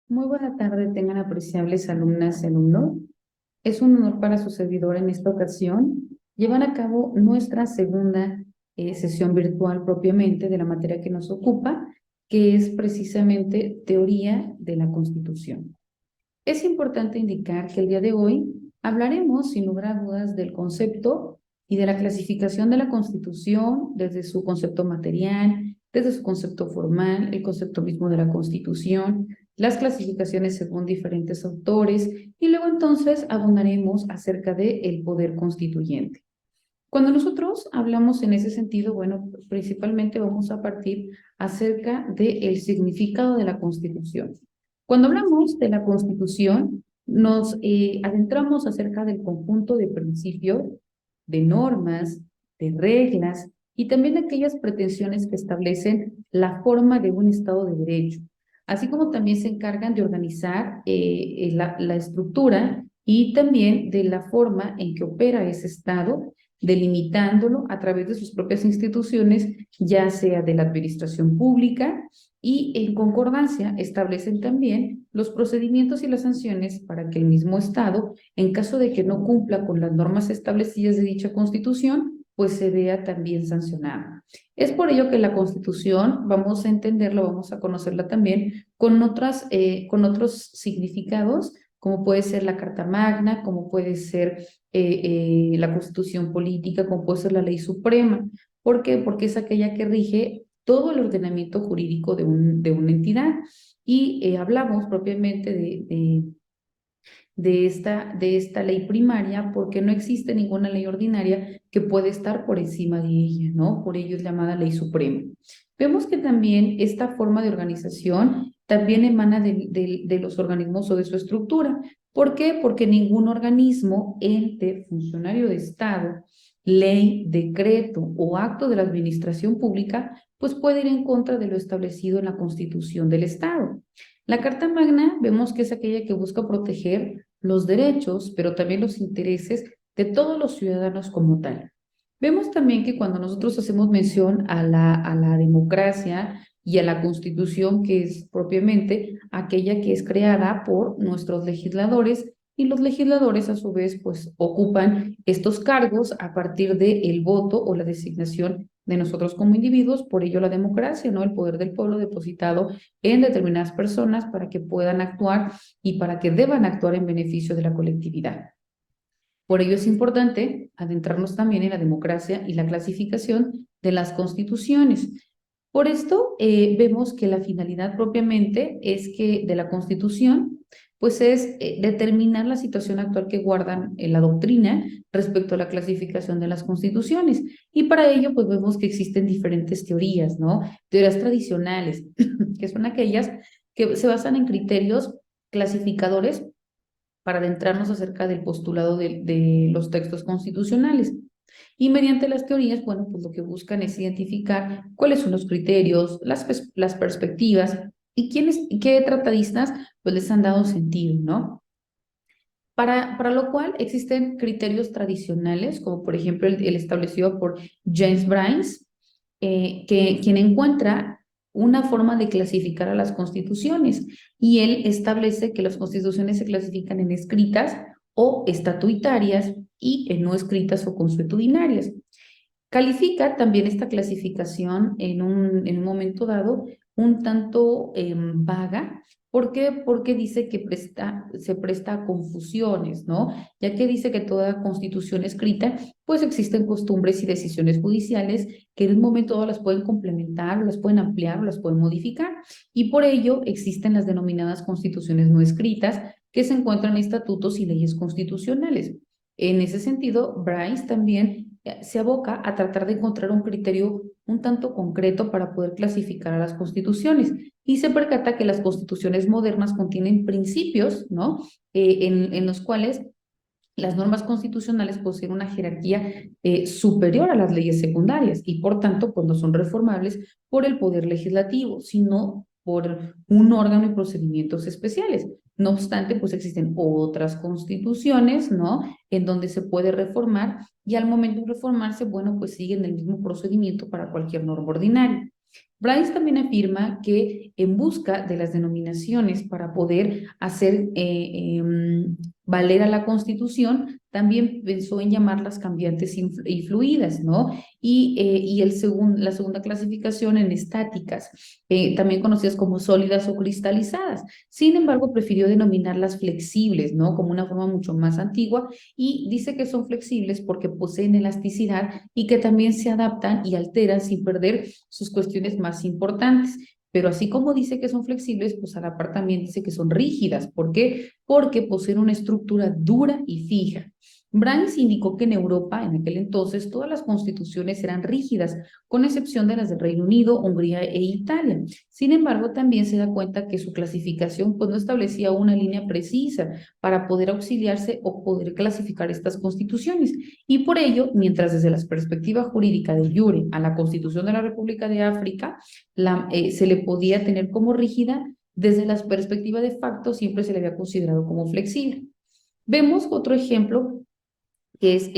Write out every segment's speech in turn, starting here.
Muy buena tarde, tengan apreciables alumnas y alumnos. Es un honor para su servidor en esta ocasión llevar a cabo nuestra segunda sesión virtual propiamente de la materia que nos ocupa, que es precisamente teoría de la Constitución. Es importante indicar que el día de hoy hablaremos, sin lugar a dudas, del concepto y de la clasificación de la Constitución desde su concepto material, desde su concepto formal, el concepto mismo de la Constitución, las clasificaciones según diferentes autores y luego entonces abundaremos acerca del poder constituyente. Cuando nosotros hablamos en ese sentido, bueno, principalmente vamos a partir acerca del significado de la Constitución. Cuando hablamos de la Constitución, nos adentramos acerca del conjunto de principios, de normas, de reglas y también aquellas pretensiones que establecen la forma de un Estado de Derecho, así como también se encargan de organizar la estructura y también de la forma en que opera ese Estado, delimitándolo a través de sus propias instituciones, ya sea de la administración pública, y en concordancia establecen también los procedimientos y las sanciones para que el mismo Estado, en caso de que no cumpla con las normas establecidas de dicha Constitución, pues se vea también sancionado. Es por ello que la Constitución, vamos a entenderlo, vamos a conocerla también con otros significados, como puede ser la Carta Magna, como puede ser la Constitución política, como puede ser la ley suprema. ¿Por qué? Porque es aquella que rige todo el ordenamiento jurídico de una entidad. Y hablamos propiamente de esta ley primaria porque no existe ninguna ley ordinaria que pueda estar por encima de ella, ¿no? Por ello es llamada ley suprema. Vemos que también esta forma de organización también emana de los organismos o de su estructura. ¿Por qué? Porque ningún organismo, ente, funcionario de Estado, ley, decreto o acto de la administración pública, pues puede ir en contra de lo establecido en la Constitución del Estado. La Carta Magna vemos que es aquella que busca proteger los derechos, pero también los intereses de todos los ciudadanos como tal. Vemos también que cuando nosotros hacemos mención a la democracia y a la Constitución, que es propiamente aquella que es creada por nuestros legisladores, y los legisladores a su vez pues ocupan estos cargos a partir del voto o la designación de nosotros como individuos, por ello la democracia, ¿no? El poder del pueblo depositado en determinadas personas para que puedan actuar y para que deban actuar en beneficio de la colectividad. Por ello es importante adentrarnos también en la democracia y la clasificación de las constituciones. Por esto vemos que la finalidad propiamente es que de la Constitución, pues es determinar la situación actual que guardan la doctrina respecto a la clasificación de las constituciones. Y para ello, pues vemos que existen diferentes teorías, ¿no? Teorías tradicionales, que son aquellas que se basan en criterios clasificadores para adentrarnos acerca del postulado de los textos constitucionales. Y mediante las teorías, bueno, pues lo que buscan es identificar cuáles son los criterios, las perspectivas y qué tratadistas pues les han dado sentido, ¿no? Para lo cual existen criterios tradicionales, como por ejemplo el establecido por James Brains, quien encuentra una forma de clasificar a las constituciones y él establece que las constituciones se clasifican en escritas o estatutarias y en no escritas o consuetudinarias. Califica también esta clasificación en un momento dado un tanto vaga. ¿Por qué? Porque dice que se presta a confusiones, ¿no? Ya que dice que toda constitución escrita, pues existen costumbres y decisiones judiciales que en un momento dado las pueden complementar, o las pueden ampliar, o las pueden modificar. Y por ello existen las denominadas constituciones no escritas, que se encuentran en estatutos y leyes constitucionales. En ese sentido, Bryce también se aboca a tratar de encontrar un criterio un tanto concreto para poder clasificar a las constituciones y se percata que las constituciones modernas contienen principios, ¿no? En los cuales las normas constitucionales poseen una jerarquía superior a las leyes secundarias y por tanto pues no son reformables por el poder legislativo, sino por un órgano y procedimientos especiales. No obstante, pues existen otras constituciones, ¿no? En donde se puede reformar y al momento de reformarse, bueno, pues siguen el mismo procedimiento para cualquier norma ordinaria. Bryce también afirma que en busca de las denominaciones para poder hacer valer a la Constitución, también pensó en llamarlas cambiantes y fluidas, ¿no? Y la segunda clasificación en estáticas, también conocidas como sólidas o cristalizadas. Sin embargo, prefirió denominarlas flexibles, ¿no? Como una forma mucho más antigua, y dice que son flexibles porque poseen elasticidad y que también se adaptan y alteran sin perder sus cuestiones más importantes. Pero así como dice que son flexibles, pues a la par también dice que son rígidas. ¿Por qué? Porque poseen una estructura dura y fija. Brandes indicó que en Europa, en aquel entonces, todas las constituciones eran rígidas, con excepción de las del Reino Unido, Hungría e Italia. Sin embargo, también se da cuenta que su clasificación pues, no establecía una línea precisa para poder auxiliarse o poder clasificar estas constituciones. Y por ello, mientras desde la perspectiva jurídica de Jure a la Constitución de la República de África se le podía tener como rígida, desde la perspectiva de facto siempre se le había considerado como flexible. Vemos otro ejemplo que es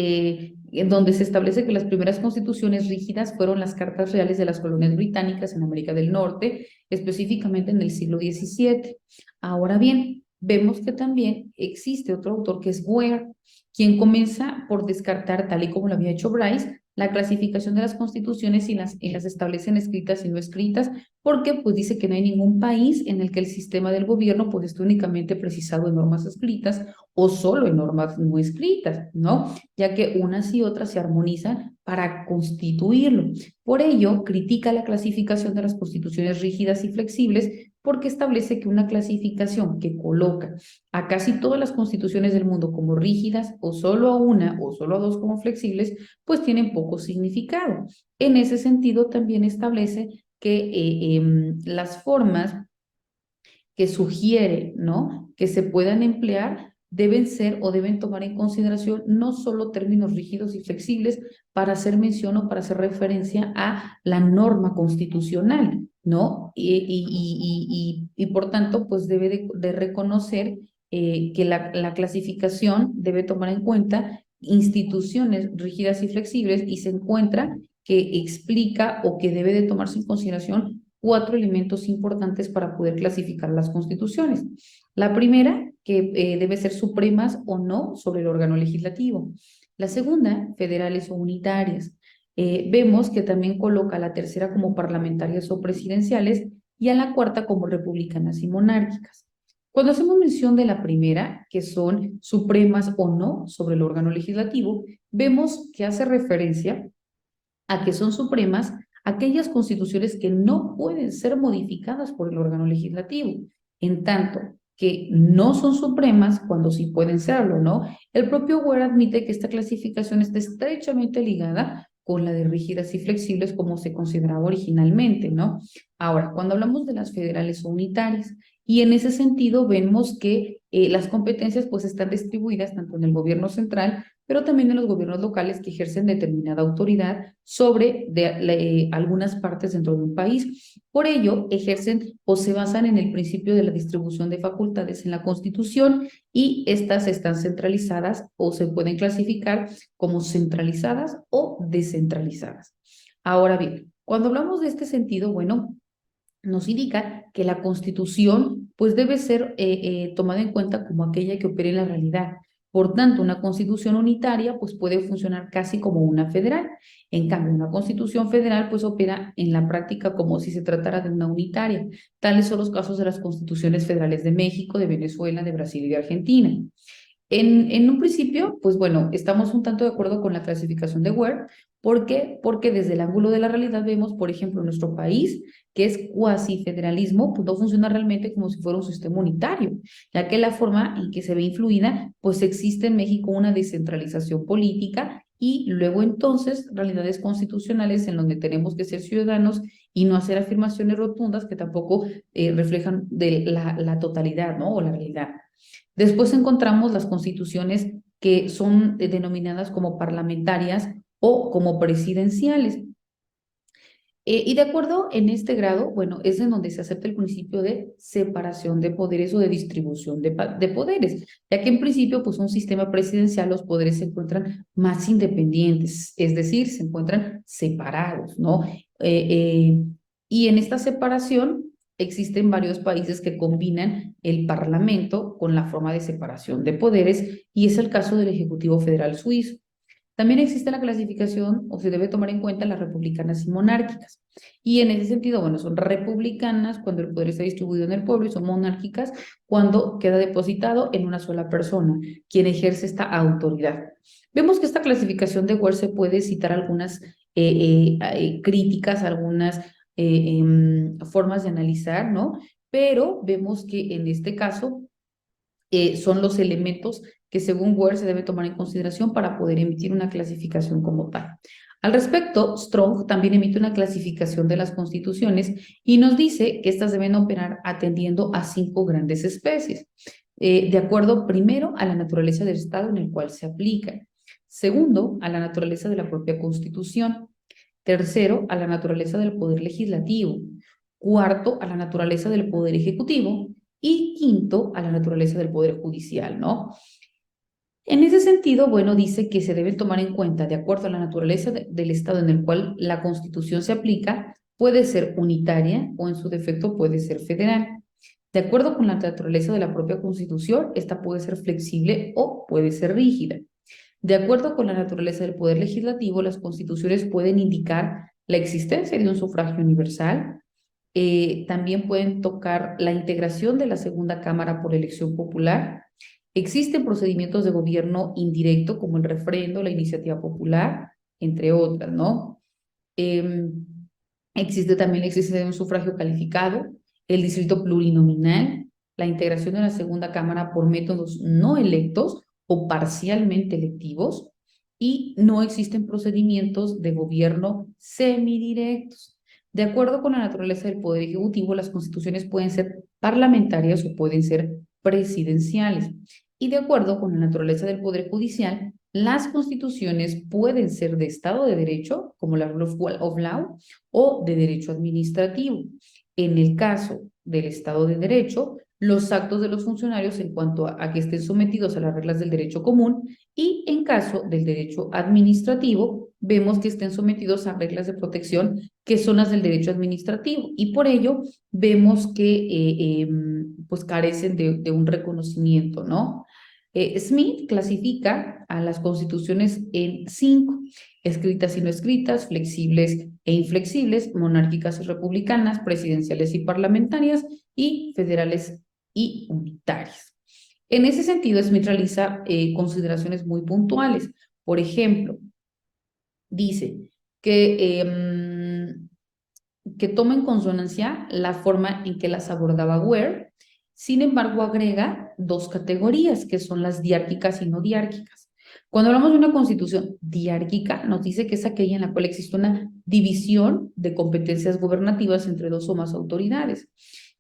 en donde se establece que las primeras constituciones rígidas fueron las cartas reales de las colonias británicas en América del Norte, específicamente en el siglo XVII. Ahora bien, vemos que también existe otro autor que es Ware, quien comienza por descartar, tal y como lo había hecho Bryce, la clasificación de las constituciones y las establecen escritas y no escritas, porque pues dice que no hay ningún país en el que el sistema del gobierno pues esté únicamente precisado en normas escritas o solo en normas no escritas, ¿no? Ya que unas y otras se armonizan para constituirlo. Por ello, critica la clasificación de las constituciones rígidas y flexibles porque establece que una clasificación que coloca a casi todas las constituciones del mundo como rígidas o solo a una o solo a dos como flexibles, pues tienen poco significado. En ese sentido, también establece que las formas que sugiere, ¿no? Que se puedan emplear deben ser o deben tomar en consideración no solo términos rígidos y flexibles para hacer mención o para hacer referencia a la norma constitucional, ¿no? Y por tanto, pues debe de reconocer que la clasificación debe tomar en cuenta instituciones rígidas y flexibles y se encuentra que explica o que debe de tomarse en consideración cuatro elementos importantes para poder clasificar las constituciones. La primera, que debe ser supremas o no sobre el órgano legislativo. La segunda, federales o unitarias. Vemos que también coloca a la tercera como parlamentarias o presidenciales y a la cuarta como republicanas y monárquicas. Cuando hacemos mención de la primera, que son supremas o no sobre el órgano legislativo, vemos que hace referencia a que son supremas aquellas constituciones que no pueden ser modificadas por el órgano legislativo, en tanto que no son supremas cuando sí pueden serlo, ¿no? El propio Ware admite que esta clasificación está estrechamente ligada con la de rígidas y flexibles como se consideraba originalmente, ¿no? Ahora, cuando hablamos de las federales o unitarias, y en ese sentido vemos que las competencias pues están distribuidas tanto en el gobierno central pero también en los gobiernos locales que ejercen determinada autoridad sobre algunas partes dentro de un país. Por ello, ejercen o se basan en el principio de la distribución de facultades en la Constitución y estas están centralizadas o se pueden clasificar como centralizadas o descentralizadas. Ahora bien, cuando hablamos de este sentido, bueno, nos indica que la Constitución pues debe ser tomada en cuenta como aquella que opere en la realidad. Por tanto, una Constitución unitaria pues puede funcionar casi como una federal. En cambio, una Constitución federal pues opera en la práctica como si se tratara de una unitaria. Tales son los casos de las Constituciones federales de México, de Venezuela, de Brasil y de Argentina. En un principio, pues bueno, estamos un tanto de acuerdo con la clasificación de Ware. ¿Por qué? Porque desde el ángulo de la realidad vemos, por ejemplo, nuestro país, que es cuasi federalismo, pues no funciona realmente como si fuera un sistema unitario, ya que la forma en que se ve influida, pues existe en México una descentralización política y luego entonces realidades constitucionales en donde tenemos que ser ciudadanos y no hacer afirmaciones rotundas que tampoco reflejan de la totalidad, ¿no? O la realidad. Después encontramos las constituciones que son denominadas como parlamentarias o como presidenciales. Y de acuerdo en este grado, bueno, es en donde se acepta el principio de separación de poderes o de distribución de poderes, ya que en principio, pues un sistema presidencial, los poderes se encuentran más independientes, es decir, se encuentran separados, ¿no? Y en esta separación existen varios países que combinan el Parlamento con la forma de separación de poderes, y es el caso del Ejecutivo Federal Suizo. También existe la clasificación, o se debe tomar en cuenta, las republicanas y monárquicas. Y en ese sentido, bueno, son republicanas cuando el poder está distribuido en el pueblo, y son monárquicas cuando queda depositado en una sola persona, quien ejerce esta autoridad. Vemos que esta clasificación de Ware se puede citar algunas críticas, algunas formas de analizar, ¿no? Pero vemos que en este caso son los elementos que según Ware se debe tomar en consideración para poder emitir una clasificación como tal. Al respecto, Strong también emite una clasificación de las constituciones y nos dice que estas deben operar atendiendo a 5 grandes especies, de acuerdo primero a la naturaleza del Estado en el cual se aplica, segundo a la naturaleza de la propia Constitución, tercero a la naturaleza del poder legislativo, cuarto a la naturaleza del poder ejecutivo y quinto a la naturaleza del poder judicial, ¿no? En ese sentido, bueno, dice que se deben tomar en cuenta, de acuerdo a la naturaleza del Estado en el cual la Constitución se aplica, puede ser unitaria o en su defecto puede ser federal. De acuerdo con la naturaleza de la propia Constitución, esta puede ser flexible o puede ser rígida. De acuerdo con la naturaleza del poder legislativo, las constituciones pueden indicar la existencia de un sufragio universal. También pueden tocar la integración de la segunda cámara por elección popular. Existen procedimientos de gobierno indirecto como el refrendo, la iniciativa popular, entre otras, ¿no? Eh, Existe también la existencia de un sufragio calificado, el distrito plurinominal, la integración de la segunda cámara por métodos no electos o parcialmente electivos, y no existen procedimientos de gobierno semidirectos. De acuerdo con la naturaleza del poder ejecutivo, las constituciones pueden ser parlamentarias o pueden ser presidenciales. Y de acuerdo con la naturaleza del poder judicial, las constituciones pueden ser de Estado de Derecho, como la Rule of Law, o de derecho administrativo. En el caso del Estado de Derecho, los actos de los funcionarios en cuanto a que estén sometidos a las reglas del derecho común, y en caso del derecho administrativo, vemos que estén sometidos a reglas de protección que son las del derecho administrativo, y por ello vemos que pues carecen de un reconocimiento, ¿no? Smith clasifica a las constituciones en 5: escritas y no escritas, flexibles e inflexibles, monárquicas y republicanas, presidenciales y parlamentarias, y federales y unitarias. En ese sentido, Smith realiza consideraciones muy puntuales. Por ejemplo, dice que toma en consonancia la forma en que las abordaba Ware. Sin embargo, agrega 2 categorías, que son las diárquicas y no diárquicas. Cuando hablamos de una constitución diárquica, nos dice que es aquella en la cual existe una división de competencias gubernativas entre 2 o más autoridades.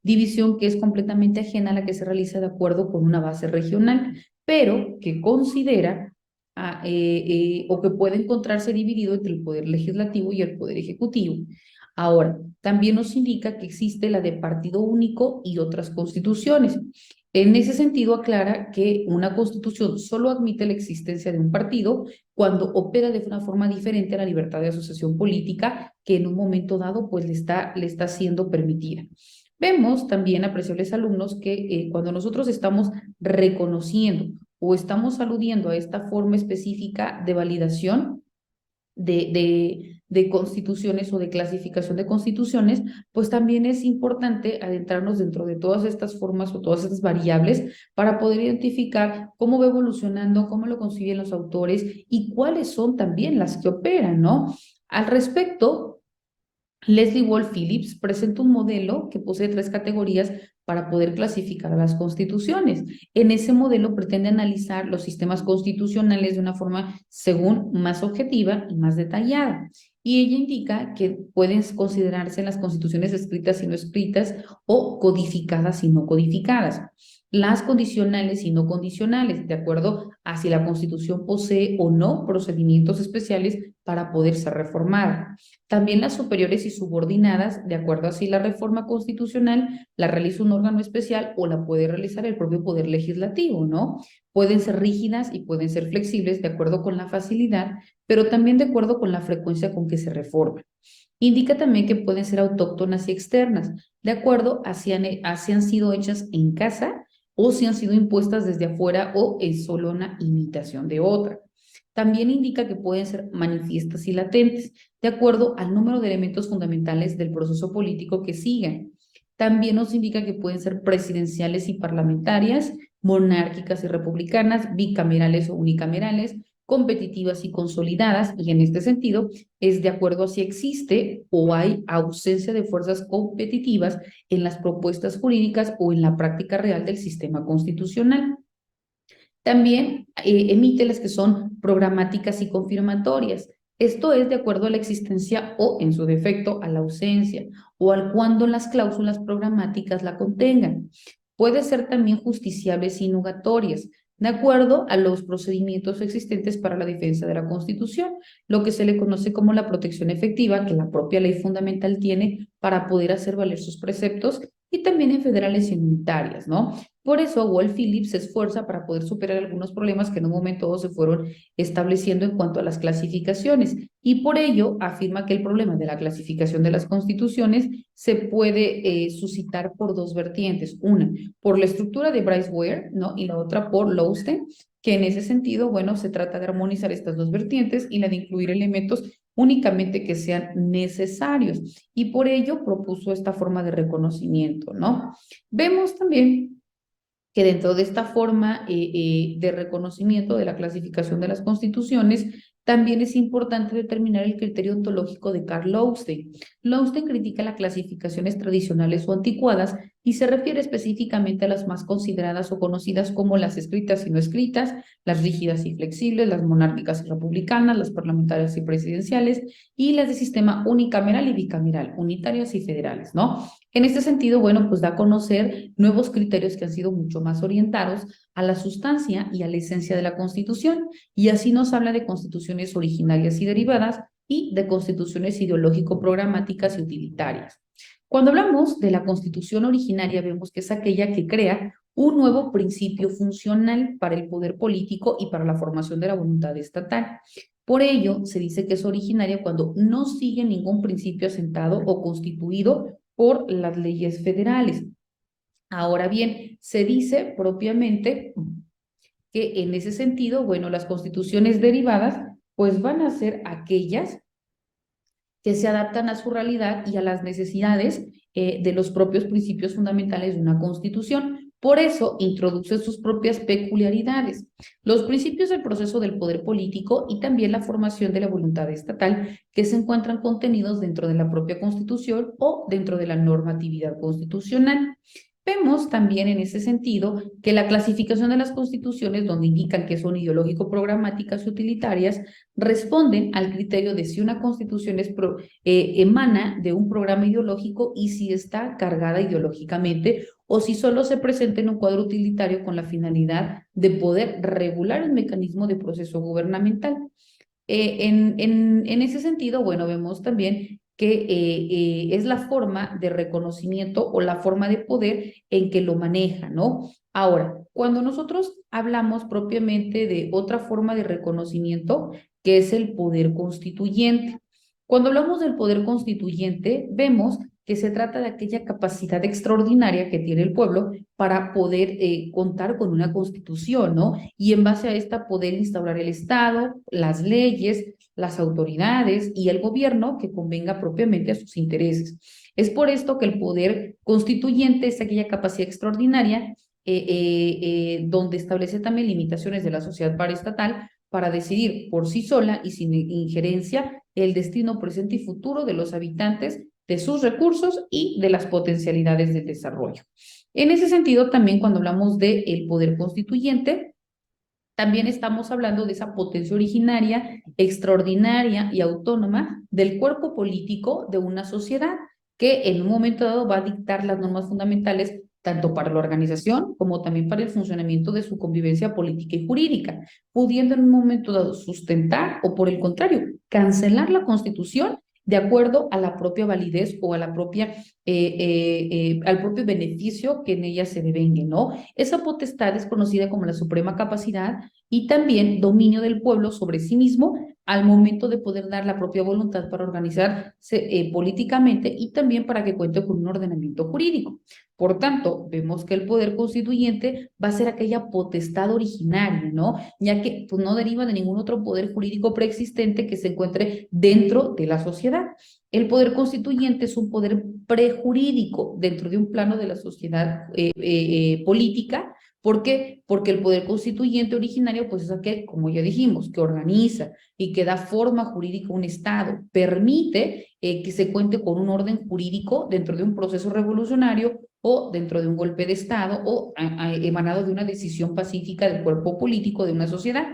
División que es completamente ajena a la que se realiza de acuerdo con una base regional, pero que considera o que puede encontrarse dividido entre el poder legislativo y el poder ejecutivo. Ahora, también nos indica que existe la de partido único y otras constituciones. En ese sentido, aclara que una constitución solo admite la existencia de un partido cuando opera de una forma diferente a la libertad de asociación política que en un momento dado pues le está siendo permitida. Vemos también, apreciables alumnos, que cuando nosotros estamos reconociendo o estamos aludiendo a esta forma específica de validación de constituciones o de clasificación de constituciones, pues también es importante adentrarnos dentro de todas estas formas o todas estas variables para poder identificar cómo va evolucionando, cómo lo conciben los autores y cuáles son también las que operan, ¿no? Al respecto, Leslie Wall Phillips presenta un modelo que posee 3 categorías para poder clasificar a las constituciones. En ese modelo pretende analizar los sistemas constitucionales de una forma, según, más objetiva y más detallada. Y ella indica que pueden considerarse las constituciones escritas y no escritas, o codificadas y no codificadas. Las condicionales y no condicionales, de acuerdo a si la Constitución posee o no procedimientos especiales para poder ser reformada. También las superiores y subordinadas, de acuerdo a si la reforma constitucional la realiza un órgano especial o la puede realizar el propio poder legislativo, ¿no? Pueden ser rígidas y pueden ser flexibles de acuerdo con la facilidad, pero también de acuerdo con la frecuencia con que se reforma. Indica también que pueden ser autóctonas y externas, de acuerdo a si han sido hechas en casa o si han sido impuestas desde afuera o es solo una imitación de otra. También indica que pueden ser manifiestas y latentes, de acuerdo al número de elementos fundamentales del proceso político que sigan. También nos indica que pueden ser presidenciales y parlamentarias, monárquicas y republicanas, bicamerales o unicamerales, competitivas y consolidadas, y en este sentido es de acuerdo a si existe o hay ausencia de fuerzas competitivas en las propuestas jurídicas o en la práctica real del sistema constitucional. También emite las que son programáticas y confirmatorias. Esto es de acuerdo a la existencia o, en su defecto, a la ausencia o al cuando las cláusulas programáticas la contengan. Puede ser también justiciables y nugatorias, de acuerdo a los procedimientos existentes para la defensa de la Constitución, lo que se le conoce como la protección efectiva que la propia ley fundamental tiene para poder hacer valer sus preceptos, y también en federales y en unitarias, ¿no? Por eso, Walt Phillips se esfuerza para poder superar algunos problemas que en un momento dado se fueron estableciendo en cuanto a las clasificaciones, y por ello afirma que el problema de la clasificación de las constituciones se puede suscitar por dos vertientes: una, por la estructura de Bryce Ware, ¿no? Y la otra por Lowenstein, que en ese sentido, bueno, se trata de armonizar estas dos vertientes y la de incluir elementos únicamente que sean necesarios, y por ello propuso esta forma de reconocimiento, ¿no? Vemos también que dentro de esta forma de reconocimiento de la clasificación de las constituciones, también es importante determinar el criterio ontológico de Karl Lowenstein. Lowenstein critica las clasificaciones tradicionales o anticuadas y se refiere específicamente a las más consideradas o conocidas como las escritas y no escritas, las rígidas y flexibles, las monárquicas y republicanas, las parlamentarias y presidenciales, y las de sistema unicameral y bicameral, unitarias y federales, ¿no? En este sentido, bueno, pues da a conocer nuevos criterios que han sido mucho más orientados a la sustancia y a la esencia de la Constitución, y así nos habla de constituciones originarias y derivadas y de constituciones ideológico-programáticas y utilitarias. Cuando hablamos de la Constitución originaria, vemos que es aquella que crea un nuevo principio funcional para el poder político y para la formación de la voluntad estatal. Por ello, se dice que es originaria cuando no sigue ningún principio asentado o constituido por las leyes federales. Ahora bien, se dice propiamente que en ese sentido, bueno, las constituciones derivadas pues van a ser aquellas que se adaptan a su realidad y a las necesidades de los propios principios fundamentales de una constitución. Por eso introduce sus propias peculiaridades, los principios del proceso del poder político y también la formación de la voluntad estatal, que se encuentran contenidos dentro de la propia constitución o dentro de la normatividad constitucional. Vemos también en ese sentido que la clasificación de las constituciones, donde indican que son ideológico-programáticas y utilitarias, responden al criterio de si una constitución emana de un programa ideológico y si está cargada ideológicamente, o si solo se presenta en un cuadro utilitario con la finalidad de poder regular el mecanismo de proceso gubernamental. En ese sentido, bueno, vemos también que es la forma de reconocimiento o la forma de poder en que lo maneja, ¿no? Ahora, cuando nosotros hablamos propiamente de otra forma de reconocimiento, que es el poder constituyente. Cuando hablamos del poder constituyente, vemos que se trata de aquella capacidad extraordinaria que tiene el pueblo para poder contar con una constitución, ¿no? Y en base a esta poder instaurar el Estado, las leyes, las autoridades y el gobierno que convenga propiamente a sus intereses. Es por esto que el poder constituyente es aquella capacidad extraordinaria donde establece también limitaciones de la sociedad paraestatal para decidir por sí sola y sin injerencia el destino presente y futuro de los habitantes, de sus recursos y de las potencialidades del desarrollo. En ese sentido, también cuando hablamos del poder constituyente, también estamos hablando de esa potencia originaria, extraordinaria y autónoma del cuerpo político de una sociedad que en un momento dado va a dictar las normas fundamentales tanto para la organización como también para el funcionamiento de su convivencia política y jurídica, pudiendo en un momento dado sustentar o por el contrario, cancelar la Constitución de acuerdo a la propia validez o a la propia, al propio beneficio que en ella se devengue, ¿no? Esa potestad es conocida como la suprema capacidad y también dominio del pueblo sobre sí mismo al momento de poder dar la propia voluntad para organizarse políticamente y también para que cuente con un ordenamiento jurídico. Por tanto, vemos que el poder constituyente va a ser aquella potestad originaria, ¿no? Ya que pues, no deriva de ningún otro poder jurídico preexistente que se encuentre dentro de la sociedad. El poder constituyente es un poder prejurídico dentro de un plano de la sociedad política. ¿Por qué? Porque el poder constituyente originario, pues es aquel, como ya dijimos, que organiza y que da forma jurídica a un Estado, permite que se cuente con un orden jurídico dentro de un proceso revolucionario o dentro de un golpe de Estado o emanado de una decisión pacífica del cuerpo político de una sociedad.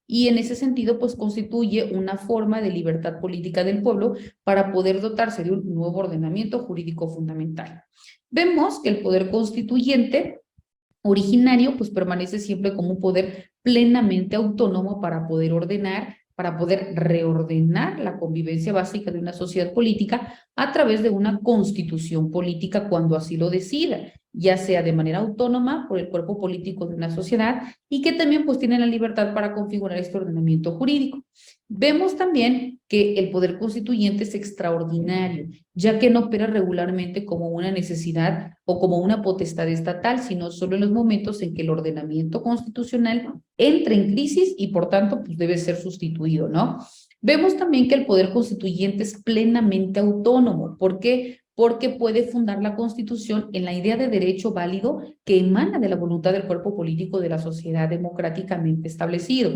Y en ese sentido, pues constituye una forma de libertad política del pueblo para poder dotarse de un nuevo ordenamiento jurídico fundamental. Vemos que el poder constituyente originario, pues permanece siempre como un poder plenamente autónomo para poder ordenar, para poder reordenar la convivencia básica de una sociedad política a través de una constitución política cuando así lo decida, ya sea de manera autónoma por el cuerpo político de una sociedad y que también pues tiene la libertad para configurar este ordenamiento jurídico. Vemos también que el poder constituyente es extraordinario, ya que no opera regularmente como una necesidad o como una potestad estatal, sino solo en los momentos en que el ordenamiento constitucional entra en crisis y por tanto pues debe ser sustituido, ¿no? Vemos también que el poder constituyente es plenamente autónomo. ¿Por qué? Porque puede fundar la Constitución en la idea de derecho válido que emana de la voluntad del cuerpo político de la sociedad democráticamente establecido.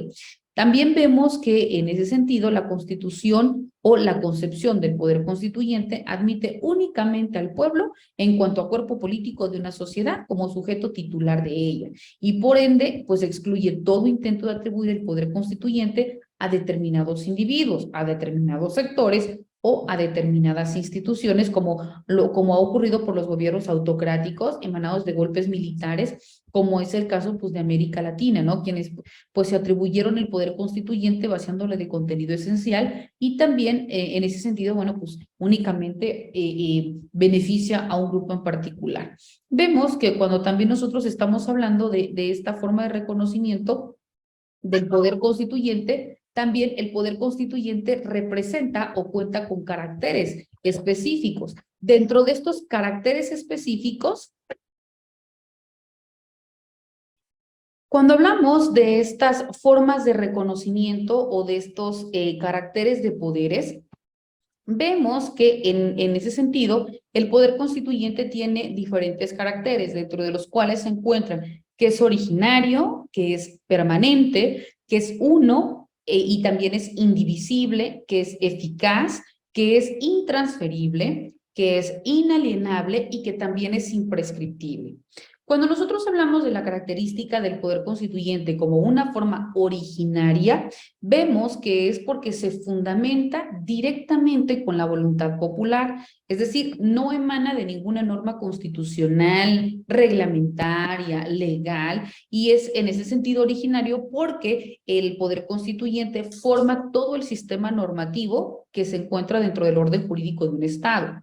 También vemos que en ese sentido la Constitución o la concepción del poder constituyente admite únicamente al pueblo en cuanto a cuerpo político de una sociedad como sujeto titular de ella y por ende pues excluye todo intento de atribuir el poder constituyente a determinados individuos, a determinados sectores o a determinadas instituciones como ha ocurrido por los gobiernos autocráticos emanados de golpes militares, como es el caso pues de América Latina, ¿no? Quienes pues se atribuyeron el poder constituyente vaciándole de contenido esencial y también en ese sentido, bueno, pues únicamente beneficia a un grupo en particular. Vemos que cuando también nosotros estamos hablando de esta forma de reconocimiento del poder constituyente, también el poder constituyente representa o cuenta con caracteres específicos. Dentro de estos caracteres específicos, cuando hablamos de estas formas de reconocimiento o de estos caracteres de poderes, vemos que en ese sentido el poder constituyente tiene diferentes caracteres, dentro de los cuales se encuentran que es originario, que es permanente, que es uno y también es indivisible, que es eficaz, que es intransferible, que es inalienable y que también es imprescriptible. Cuando nosotros hablamos de la característica del poder constituyente como una forma originaria, vemos que es porque se fundamenta directamente con la voluntad popular, es decir, no emana de ninguna norma constitucional, reglamentaria, legal, y es en ese sentido originario porque el poder constituyente forma todo el sistema normativo que se encuentra dentro del orden jurídico de un Estado.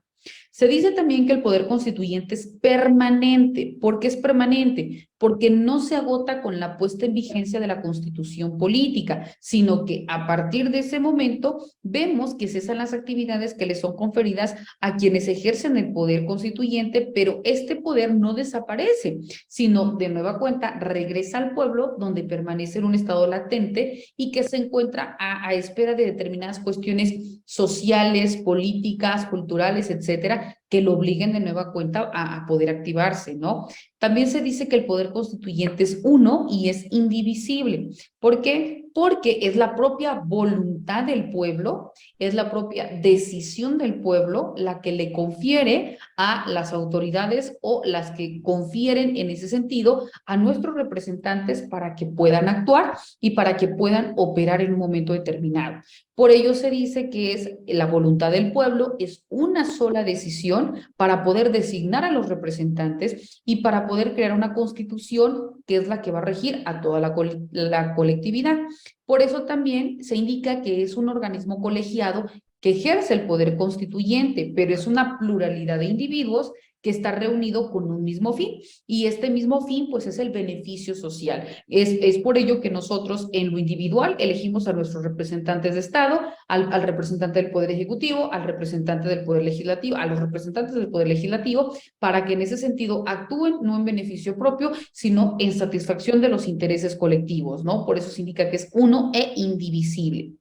Se dice también que el poder constituyente es permanente. ¿Por qué es permanente? Porque no se agota con la puesta en vigencia de la constitución política, sino que a partir de ese momento vemos que cesan las actividades que le son conferidas a quienes ejercen el poder constituyente, pero este poder no desaparece, sino de nueva cuenta regresa al pueblo donde permanece en un estado latente y que se encuentra a espera de determinadas cuestiones sociales, políticas, culturales, etcétera, que lo obliguen de nueva cuenta a poder activarse, ¿no? También se dice que el poder constituyente es uno y es indivisible. ¿Por qué? Porque es la propia voluntad del pueblo, es la propia decisión del pueblo la que le confiere a las autoridades o las que confieren en ese sentido a nuestros representantes para que puedan actuar y para que puedan operar en un momento determinado. Por ello se dice que es la voluntad del pueblo, es una sola decisión para poder designar a los representantes y para poder crear una constitución que es la que va a regir a toda la colectividad. Por eso también se indica que es un organismo colegiado que ejerce el poder constituyente, pero es una pluralidad de individuos que está reunido con un mismo fin, y este mismo fin pues es el beneficio social. Es por ello que nosotros en lo individual elegimos a nuestros representantes de Estado, al representante del Poder Ejecutivo, al representante del Poder Legislativo, a los representantes del Poder Legislativo, para que en ese sentido actúen no en beneficio propio, sino en satisfacción de los intereses colectivos, ¿no? Por eso se indica que es uno e indivisible.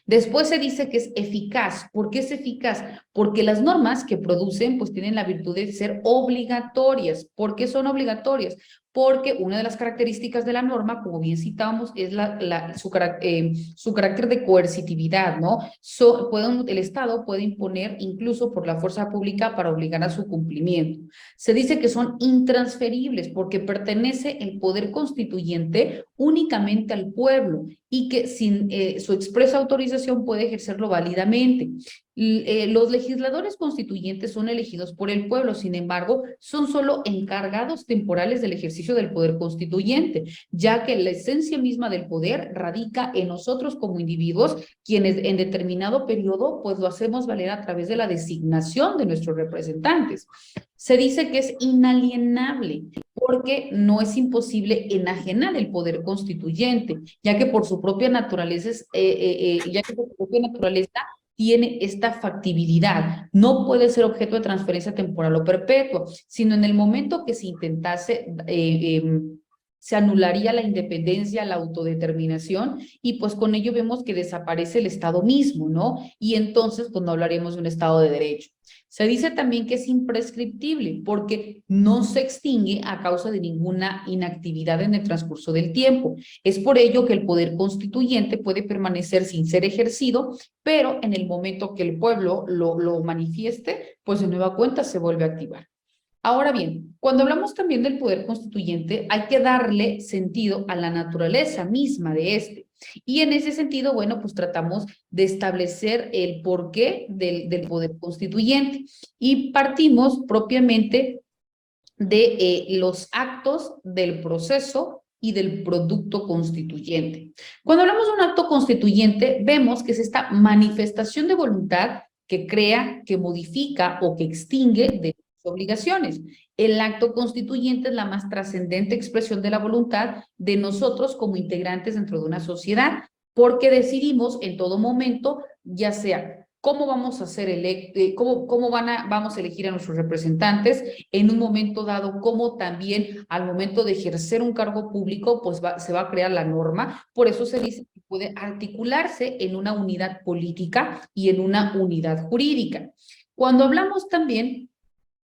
Después se dice que es eficaz. ¿Por qué es eficaz? Porque las normas que producen pues tienen la virtud de ser obligatorias. ¿Por qué son obligatorias? Porque una de las características de la norma, como bien citábamos, es su carácter de coercitividad, ¿no? El Estado puede imponer incluso por la fuerza pública para obligar a su cumplimiento. Se dice que son intransferibles porque pertenece el poder constituyente únicamente al pueblo y que sin su expresa autorización puede ejercerlo válidamente. Los legisladores constituyentes son elegidos por el pueblo, sin embargo, son solo encargados temporales del ejercicio del poder constituyente, ya que la esencia misma del poder radica en nosotros como individuos, quienes en determinado periodo pues lo hacemos valer a través de la designación de nuestros representantes. Se dice que es inalienable porque no es imposible enajenar el poder constituyente, ya que por su propia naturaleza, tiene esta factibilidad. No puede ser objeto de transferencia temporal o perpetua, sino en el momento que se intentase se anularía la independencia, la autodeterminación, y pues con ello vemos que desaparece el Estado mismo, ¿no? Y entonces, pues no hablaríamos de un Estado de derecho. Se dice también que es imprescriptible porque no se extingue a causa de ninguna inactividad en el transcurso del tiempo. Es por ello que el poder constituyente puede permanecer sin ser ejercido, pero en el momento que el pueblo lo manifieste, pues de nueva cuenta se vuelve a activar. Ahora bien, cuando hablamos también del poder constituyente, hay que darle sentido a la naturaleza misma de este. Y en ese sentido, bueno, pues tratamos de establecer el porqué del poder constituyente y partimos propiamente de los actos del proceso y del producto constituyente. Cuando hablamos de un acto constituyente, vemos que es esta manifestación de voluntad que crea, que modifica o que extingue de obligaciones. El acto constituyente es la más trascendente expresión de la voluntad de nosotros como integrantes dentro de una sociedad, porque decidimos en todo momento, ya sea cómo vamos a ser vamos a elegir a nuestros representantes en un momento dado, como también al momento de ejercer un cargo público, pues se va a crear la norma. Por eso se dice que puede articularse en una unidad política y en una unidad jurídica. Cuando hablamos también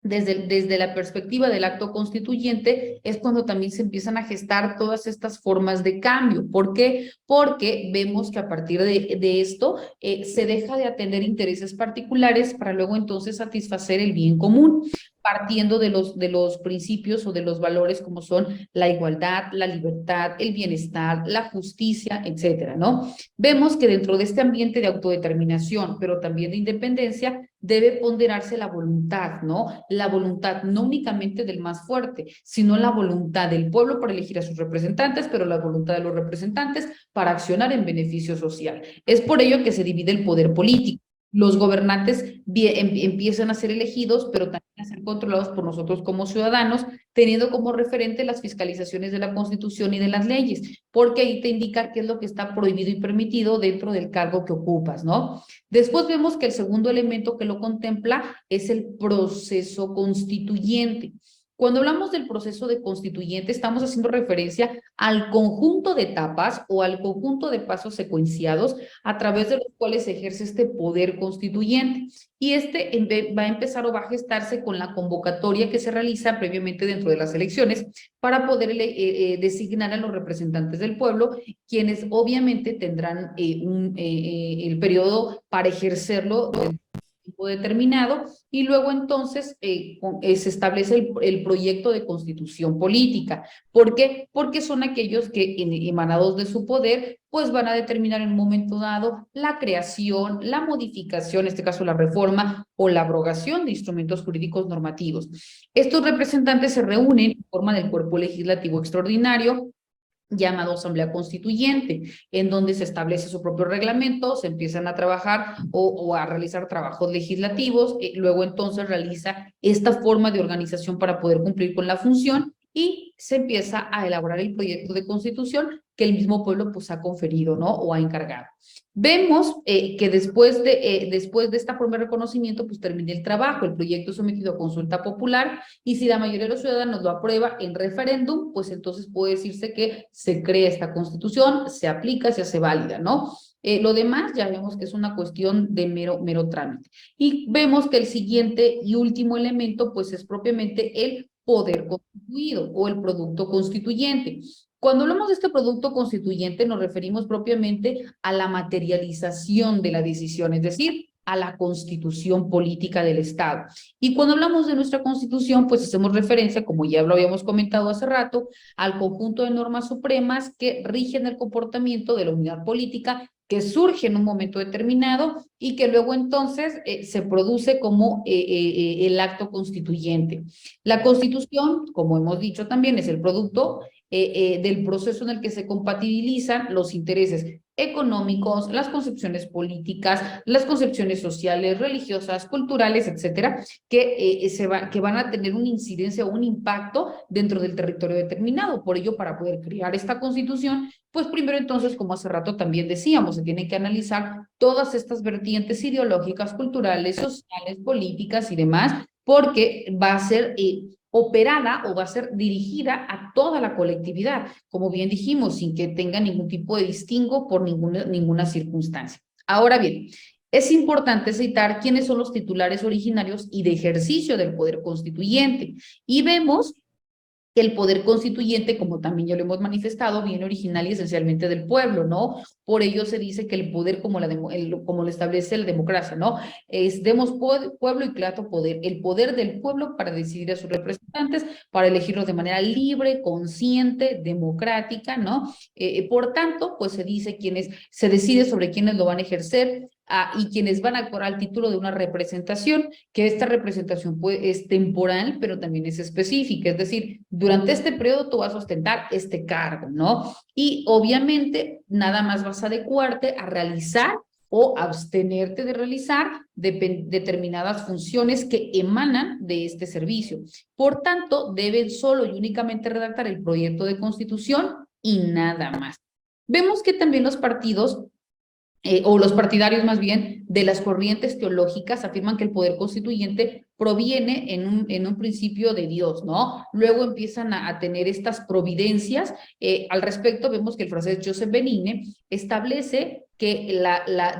desde la perspectiva del acto constituyente, es cuando también se empiezan a gestar todas estas formas de cambio. ¿Por qué? Porque vemos que a partir de esto se deja de atender intereses particulares para luego entonces satisfacer el bien común, partiendo de los principios o de los valores como son la igualdad, la libertad, el bienestar, la justicia, etcétera, ¿no? Vemos que dentro de este ambiente de autodeterminación, pero también de independencia, debe ponderarse la voluntad, ¿no? La voluntad no únicamente del más fuerte, sino la voluntad del pueblo para elegir a sus representantes, pero la voluntad de los representantes para accionar en beneficio social. Es por ello que se divide el poder político. Los gobernantes empiezan a ser elegidos, pero también a ser controlados por nosotros como ciudadanos, teniendo como referente las fiscalizaciones de la Constitución y de las leyes, porque ahí te indica qué es lo que está prohibido y permitido dentro del cargo que ocupas, ¿no? Después vemos que el segundo elemento que lo contempla es el proceso constituyente. Cuando hablamos del proceso de constituyente, estamos haciendo referencia al conjunto de etapas o al conjunto de pasos secuenciados a través de los cuales se ejerce este poder constituyente. Y este va a empezar o va a gestarse con la convocatoria que se realiza previamente dentro de las elecciones para poder designar a los representantes del pueblo, quienes obviamente tendrán el periodo para ejercerlo determinado, y luego entonces se establece el proyecto de constitución política. ¿Por qué? Porque son aquellos que emanados de su poder pues van a determinar en un momento dado la creación, la modificación, en este caso la reforma o la abrogación de instrumentos jurídicos normativos. Estos representantes se reúnen en forma del cuerpo legislativo extraordinario llamado Asamblea Constituyente, en donde se establece su propio reglamento, se empiezan a trabajar o a realizar trabajos legislativos, luego entonces realiza esta forma de organización para poder cumplir con la función y se empieza a elaborar el proyecto de constitución que el mismo pueblo pues ha conferido, ¿no? O ha encargado. Vemos que después de esta forma de reconocimiento, pues termina el trabajo, el proyecto es sometido a consulta popular y si la mayoría de los ciudadanos lo aprueba en referéndum, pues entonces puede decirse que se crea esta constitución, se aplica, se hace válida, ¿no? Lo demás ya vemos que es una cuestión de mero trámite. Y vemos que el siguiente y último elemento, pues es propiamente el poder constituido o el producto constituyente. Cuando hablamos de este producto constituyente nos referimos propiamente a la materialización de la decisión, es decir, a la constitución política del Estado. Y cuando hablamos de nuestra constitución, pues hacemos referencia, como ya lo habíamos comentado hace rato, al conjunto de normas supremas que rigen el comportamiento de la unidad política que surge en un momento determinado y que luego entonces se produce como el acto constituyente. La Constitución, como hemos dicho también, es el producto del proceso en el que se compatibilizan los intereses económicos, las concepciones políticas, las concepciones sociales, religiosas, culturales, etcétera, que van a tener una incidencia o un impacto dentro del territorio determinado. Por ello, para poder crear esta constitución, pues primero entonces, como hace rato también decíamos, se tiene que analizar todas estas vertientes ideológicas, culturales, sociales, políticas y demás, porque va a ser operada o va a ser dirigida a toda la colectividad, como bien dijimos, sin que tenga ningún tipo de distingo por ninguna circunstancia. Ahora bien, es importante citar quiénes son los titulares originarios y de ejercicio del poder constituyente. Y vemos que el poder constituyente, como también ya lo hemos manifestado, viene original y esencialmente del pueblo, ¿no? Por ello se dice que el poder, como lo establece la democracia, ¿no? Es demos pueblo y claro poder, el poder del pueblo para decidir a sus representantes, para elegirlos de manera libre, consciente, democrática, ¿no? Por tanto, pues se decide sobre quiénes lo van a ejercer, y quienes van a actuar al título de una representación, que esta representación es temporal, pero también es específica, es decir, durante este periodo tú vas a ostentar este cargo, ¿no? Y obviamente nada más vas a adecuarte a realizar o abstenerte de realizar determinadas funciones que emanan de este servicio. Por tanto, deben solo y únicamente redactar el proyecto de constitución y nada más. Vemos que también los partidos o los partidarios más bien de las corrientes teológicas afirman que el poder constituyente proviene en un principio de Dios, ¿no? Luego empiezan a tener estas providencias. Al respecto, vemos que el francés Joseph Benine establece que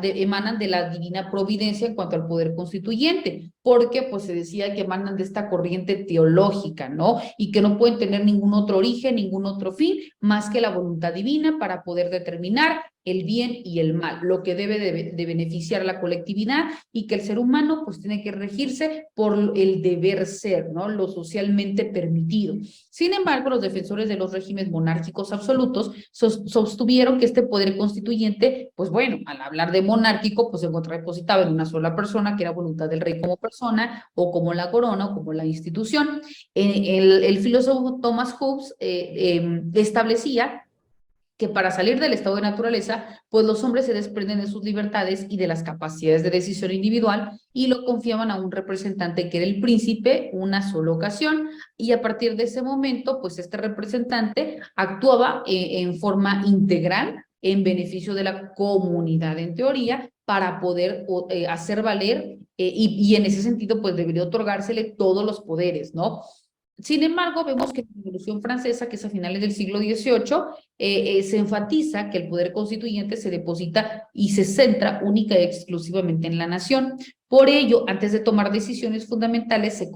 emanan de la divina providencia en cuanto al poder constituyente, porque pues se decía que emanan de esta corriente teológica, ¿no? Y que no pueden tener ningún otro origen, ningún otro fin, más que la voluntad divina para poder determinar el bien y el mal, lo que debe de beneficiar a la colectividad y que el ser humano pues tiene que regirse por el deber ser, ¿no? Lo socialmente permitido. Sin embargo, los defensores de los regímenes monárquicos absolutos sostuvieron que este poder constituyente, pues bueno, al hablar de monárquico, pues se encontraba depositado en una sola persona, que era voluntad del rey como persona, o como la corona, o como la institución. El filósofo Thomas Hobbes establecía que para salir del estado de naturaleza, pues los hombres se desprenden de sus libertades y de las capacidades de decisión individual y lo confiaban a un representante que era el príncipe una sola ocasión y a partir de ese momento, pues este representante actuaba en forma integral en beneficio de la comunidad en teoría para poder hacer valer y en ese sentido pues debería otorgársele todos los poderes, ¿no? Sin embargo, vemos que en la Revolución Francesa, que es a finales del siglo XVIII, se enfatiza que el poder constituyente se deposita y se centra única y exclusivamente en la nación. Por ello, antes de tomar decisiones fundamentales,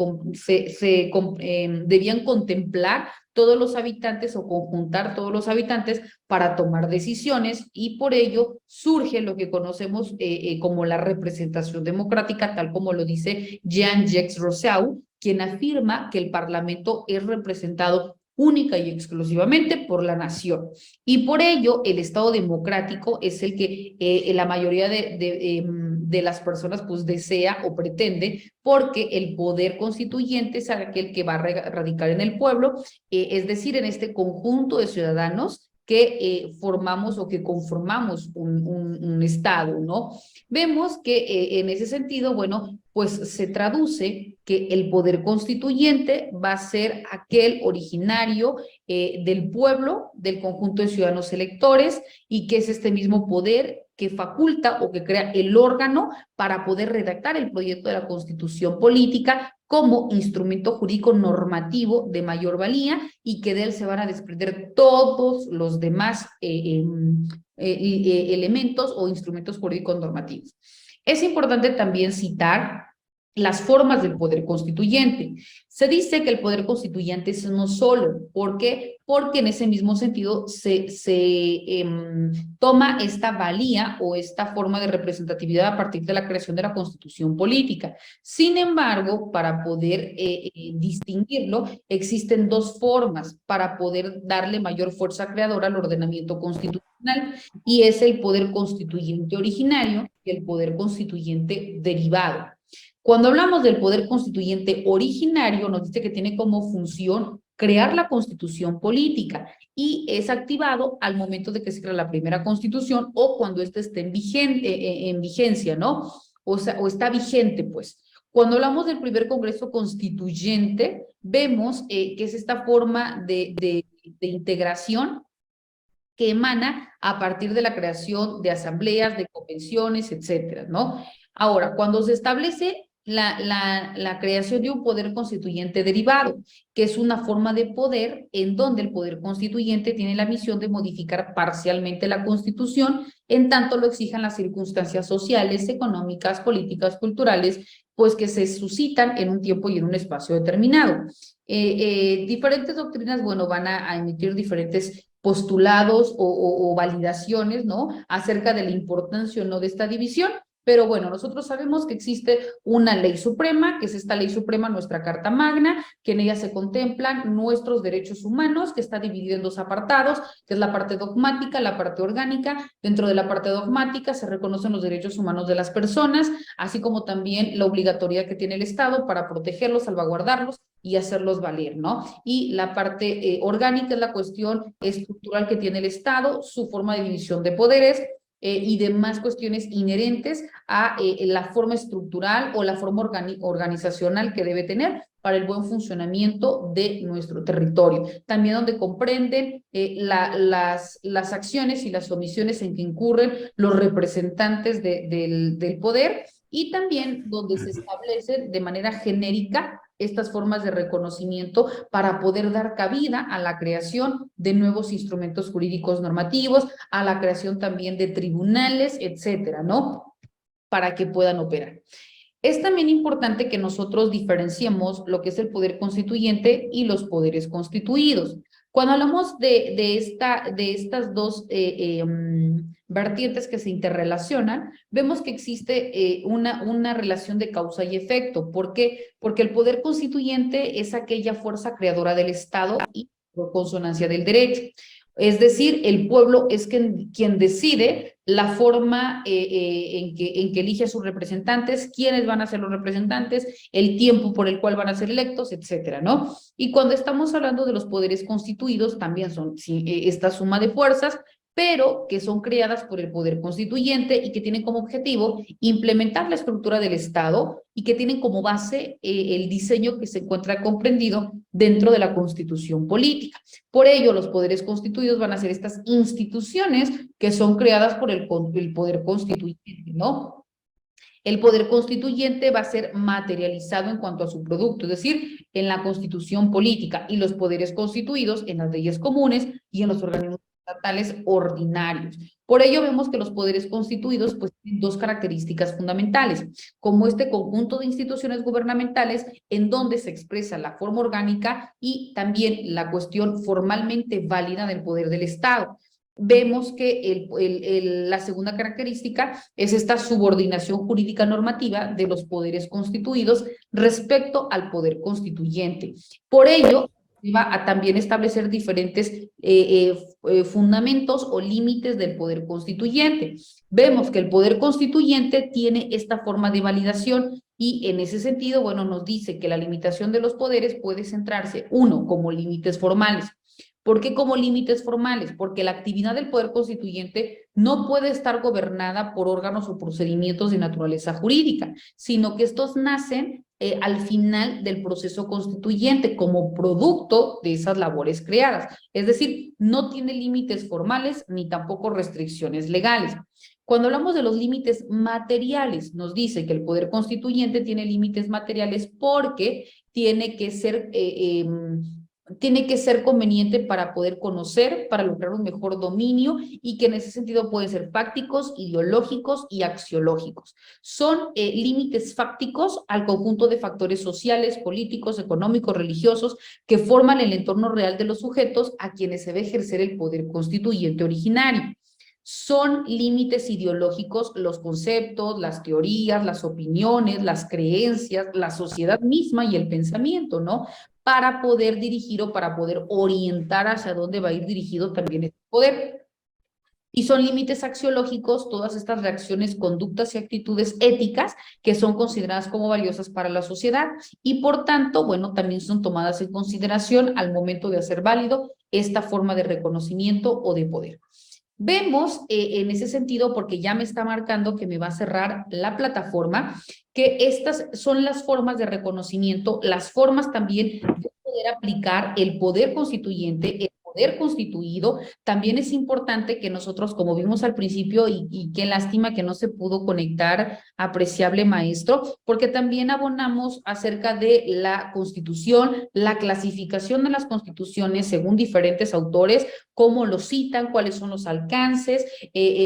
debían contemplar todos los habitantes o conjuntar todos los habitantes para tomar decisiones y por ello surge lo que conocemos como la representación democrática, tal como lo dice Jean-Jacques Rousseau, quien afirma que el Parlamento es representado única y exclusivamente por la nación. Y por ello, el Estado democrático es el que la mayoría de las personas pues desea o pretende, porque el poder constituyente es aquel que va a radicar en el pueblo, es decir, en este conjunto de ciudadanos que formamos o que conformamos un Estado, ¿no? Vemos que en ese sentido, bueno, pues se traduce que el poder constituyente va a ser aquel originario del pueblo, del conjunto de ciudadanos electores, y que es este mismo poder que faculta o que crea el órgano para poder redactar el proyecto de la constitución política como instrumento jurídico normativo de mayor valía, y que de él se van a desprender todos los demás elementos o instrumentos jurídicos normativos. Es importante también citar las formas del poder constituyente. Se dice que el poder constituyente es uno solo. ¿Por qué? Porque en ese mismo sentido se toma esta valía o esta forma de representatividad a partir de la creación de la Constitución política. Sin embargo, para poder distinguirlo, existen dos formas para poder darle mayor fuerza creadora al ordenamiento constitucional, y es el poder constituyente originario y el poder constituyente derivado. Cuando hablamos del poder constituyente originario, nos dice que tiene como función crear la constitución política, y es activado al momento de que se crea la primera constitución o cuando ésta esté en vigencia, ¿no? O sea, o está vigente, pues. Cuando hablamos del primer Congreso Constituyente, vemos que es esta forma de integración que emana a partir de la creación de asambleas, de convenciones, etcétera, ¿no? Ahora, cuando se establece la creación de un poder constituyente derivado, que es una forma de poder en donde el poder constituyente tiene la misión de modificar parcialmente la Constitución, en tanto lo exijan las circunstancias sociales, económicas, políticas, culturales, pues que se suscitan en un tiempo y en un espacio determinado. Diferentes doctrinas, bueno, van a emitir diferentes postulados o validaciones, ¿no? Acerca de la importancia o no de esta división. Pero bueno, nosotros sabemos que existe una ley suprema, que es esta ley suprema, nuestra Carta Magna, que en ella se contemplan nuestros derechos humanos, que está dividida en dos apartados, que es la parte dogmática, la parte orgánica. Dentro de la parte dogmática se reconocen los derechos humanos de las personas, así como también la obligatoriedad que tiene el Estado para protegerlos, salvaguardarlos y hacerlos valer, ¿no? Y la parte orgánica es la cuestión estructural que tiene el Estado, su forma de división de poderes, y demás cuestiones inherentes a la forma estructural o la forma organizacional que debe tener para el buen funcionamiento de nuestro territorio. También donde comprenden las acciones y las omisiones en que incurren los representantes del poder, y también donde se establecen de manera genérica estas formas de reconocimiento para poder dar cabida a la creación de nuevos instrumentos jurídicos normativos, a la creación también de tribunales, etcétera, ¿no? Para que puedan operar. Es también importante que nosotros diferenciemos lo que es el poder constituyente y los poderes constituidos. Cuando hablamos de estas dos vertientes que se interrelacionan, vemos que existe una relación de causa y efecto. ¿Por qué? Porque el poder constituyente es aquella fuerza creadora del Estado y por consonancia del derecho. Es decir, el pueblo es quien decide la forma en que elige a sus representantes, quiénes van a ser los representantes, el tiempo por el cual van a ser electos, etcétera, ¿no? Y cuando estamos hablando de los poderes constituidos, también son esta suma de fuerzas, pero que son creadas por el poder constituyente y que tienen como objetivo implementar la estructura del Estado, y que tienen como base el diseño que se encuentra comprendido dentro de la Constitución política. Por ello, los poderes constituidos van a ser estas instituciones que son creadas por el poder constituyente, ¿no? El poder constituyente va a ser materializado en cuanto a su producto, es decir, en la Constitución política, y los poderes constituidos en las leyes comunes y en los organismos estatales ordinarios. Por ello vemos que los poderes constituidos pues tienen dos características fundamentales, como este conjunto de instituciones gubernamentales en donde se expresa la forma orgánica y también la cuestión formalmente válida del poder del Estado. Vemos que la segunda característica es esta subordinación jurídica normativa de los poderes constituidos respecto al poder constituyente. Por ello, va a también establecer diferentes fundamentos o límites del poder constituyente. Vemos que el poder constituyente tiene esta forma de validación, y en ese sentido, bueno, nos dice que la limitación de los poderes puede centrarse, uno, como límites formales. ¿Por qué como límites formales? Porque la actividad del poder constituyente no puede estar gobernada por órganos o procedimientos de naturaleza jurídica, sino que estos nacen al final del proceso constituyente como producto de esas labores creadas. Es decir, no tiene límites formales ni tampoco restricciones legales. Cuando hablamos de los límites materiales, nos dice que el poder constituyente tiene límites materiales porque tiene que ser conveniente para poder conocer, para lograr un mejor dominio y que en ese sentido pueden ser fácticos, ideológicos y axiológicos. Son límites fácticos al conjunto de factores sociales, políticos, económicos, religiosos que forman el entorno real de los sujetos a quienes se debe ejercer el poder constituyente originario. Son límites ideológicos los conceptos, las teorías, las opiniones, las creencias, la sociedad misma y el pensamiento, ¿no? Para poder dirigir o para poder orientar hacia dónde va a ir dirigido también el poder. Y son límites axiológicos todas estas reacciones, conductas y actitudes éticas que son consideradas como valiosas para la sociedad y por tanto, bueno, también son tomadas en consideración al momento de hacer válido esta forma de reconocimiento o de poder. Vemos en ese sentido, porque ya me está marcando que me va a cerrar la plataforma, que estas son las formas de reconocimiento, las formas también de poder aplicar el poder constituyente, el poder constituido. También es importante que nosotros, como vimos al principio, y qué lástima que no se pudo conectar, apreciable maestro, porque también abonamos acerca de la Constitución, la clasificación de las constituciones según diferentes autores, cómo lo citan, cuáles son los alcances,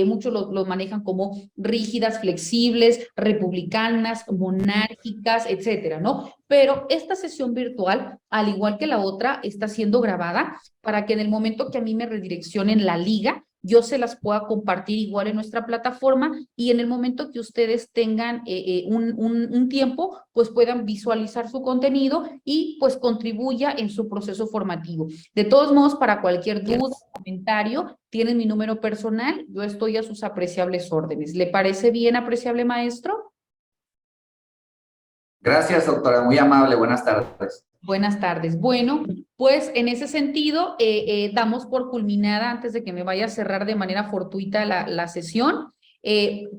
muchos lo manejan como rígidas, flexibles, republicanas, monárquicas, etcétera, ¿no? Pero esta sesión virtual, al igual que la otra, está siendo grabada para que en el momento que a mí me redireccionen la liga, yo se las pueda compartir igual en nuestra plataforma y en el momento que ustedes tengan un tiempo, pues puedan visualizar su contenido y pues contribuya en su proceso formativo. De todos modos, para cualquier duda, comentario, tienen mi número personal, yo estoy a sus apreciables órdenes. ¿Le parece bien, apreciable maestro? Gracias, doctora, muy amable, buenas tardes. Buenas tardes. Bueno, pues en ese sentido, damos por culminada antes de que me vaya a cerrar de manera fortuita la sesión.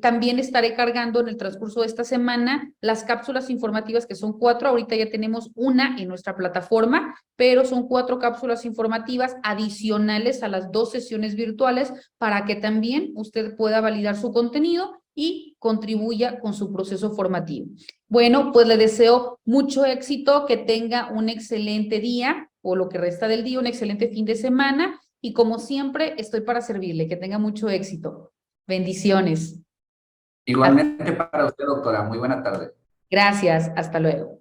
También estaré cargando en el transcurso de esta semana las cápsulas informativas que son 4. Ahorita ya tenemos una en nuestra plataforma, pero son 4 cápsulas informativas adicionales a las 2 sesiones virtuales para que también usted pueda validar su contenido y contribuya con su proceso formativo. Bueno, pues le deseo mucho éxito, que tenga un excelente día o lo que resta del día, un excelente fin de semana y como siempre estoy para servirle, que tenga mucho éxito. Bendiciones. Igualmente para usted, doctora, muy buena tarde. Gracias, hasta luego.